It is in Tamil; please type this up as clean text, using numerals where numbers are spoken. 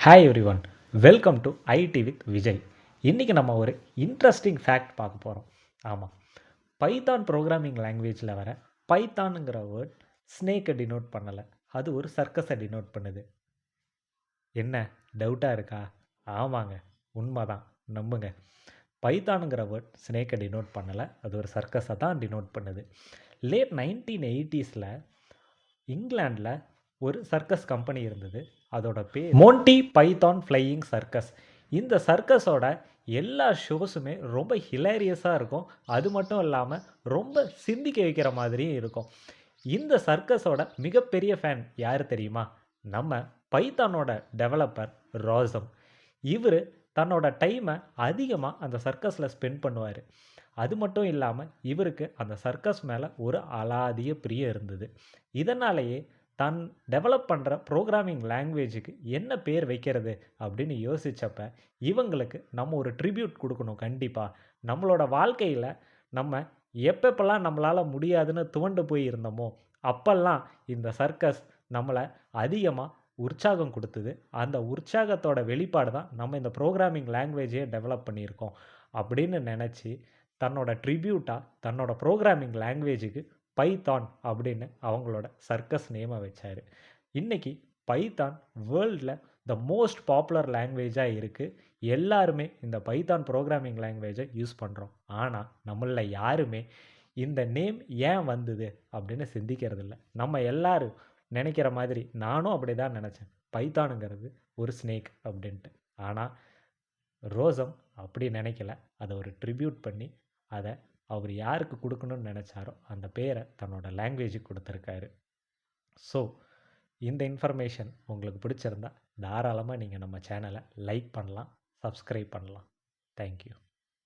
Hi everyone, welcome to IT with Vijay. இன்றைக்கி நம்ம ஒரு இன்ட்ரெஸ்டிங் ஃபேக்ட் பார்க்க போகிறோம். ஆமாம், பைத்தான் ப்ரோக்ராமிங் லாங்குவேஜில் வர பைத்தானுங்கிற வேர்ட் ஸ்னேக்கை டினோட் பண்ணலை, அது ஒரு சர்க்கஸை டினோட் பண்ணுது. என்ன டவுட்டாக இருக்கா? ஆமாங்க, உண்மைதான், நம்புங்க. பைத்தானுங்கிற வேர்ட் ஸ்னேக்கை டினோட் பண்ணலை, அது ஒரு சர்க்கஸை தான் டினோட் பண்ணுது. லேட் 1980s இங்கிலாண்டில் ஒரு சர்க்கஸ் கம்பெனி இருந்தது. அதோட பேர் மோன்டி பைத்தான் ஃப்ளையிங் சர்க்கஸ். இந்த சர்க்கஸோட எல்லா ஷோஸுமே ரொம்ப ஹிலேரியஸாக இருக்கும். அது மட்டும் இல்லாமல் ரொம்ப சிந்திக்க வைக்கிற மாதிரியும் இருக்கும். இந்த சர்க்கஸோட மிகப்பெரிய ஃபேன் யார் தெரியுமா? நம்ம பைத்தானோட டெவலப்பர் ராசம். இவர் தன்னோட டைமை அதிகமாக அந்த சர்க்கஸில் ஸ்பெண்ட் பண்ணுவார். அது மட்டும் இல்லாமல் இவருக்கு அந்த சர்க்கஸ் மேலே ஒரு அலாதிய பிரியம் இருந்தது. இதனாலேயே தான் டெவலப் பண்ணுற ப்ரோக்ராமிங் லாங்குவேஜுக்கு என்ன பேர் வைக்கிறது அப்படின்னு யோசித்தப்ப இவங்களுக்கு நம்ம ஒரு ட்ரிபியூட் கொடுக்கணும். கண்டிப்பாக நம்மளோட வாழ்க்கையில் நம்ம எப்பப்பெல்லாம் நம்மளால் முடியாதுன்னு துவண்டு போய் இருந்தோமோ அப்பெல்லாம் இந்த சர்க்கஸ் நம்மளை அதிகமாக உற்சாகம் கொடுத்தது. அந்த உற்சாகத்தோட வெளிப்பாடு தான் நம்ம இந்த ப்ரோக்ராமிங் லாங்குவேஜே டெவலப் பண்ணியிருக்கோம் அப்படின்னு நினச்சி தன்னோட ட்ரிபியூட்டாக தன்னோட ப்ரோக்ராமிங் லாங்குவேஜுக்கு பைத்தான் அப்படின்னு அவங்களோட சர்க்கஸ் நேமை வச்சார். இன்றைக்கி பைத்தான் வேர்ல்டில் த மோஸ்ட் பாப்புலர் லாங்குவேஜாக இருக்குது. எல்லாருமே இந்த பைத்தான் ப்ரோக்ராமிங் லாங்குவேஜை யூஸ் பண்ணுறோம். ஆனால் நம்மளில் யாருமே இந்த நேம் ஏன் வந்தது அப்படின்னு சிந்திக்கிறது இல்லை. நம்ம எல்லோரும் நினைக்கிற மாதிரி நானும் அப்படி தான் நினச்சேன், பைத்தானுங்கிறது ஒரு ஸ்னேக் அப்படின்ட்டு. ஆனால் ரோசம் அப்படி நினைக்கல. அதை ஒரு ட்ரிபியூட் பண்ணி அதை அவர் யாருக்கு கொடுக்கணும்னு நினச்சாரோ அந்த பேரை தன்னோட லாங்குவேஜுக்கு கொடுத்துருக்காரு. ஸோ இந்த இன்ஃபர்மேஷன் உங்களுக்கு பிடிச்சிருந்தா தாராளமாக நீங்கள் நம்ம சேனலை லைக் பண்ணலாம், சப்ஸ்கிரைப் பண்ணலாம். தேங்க்யூ.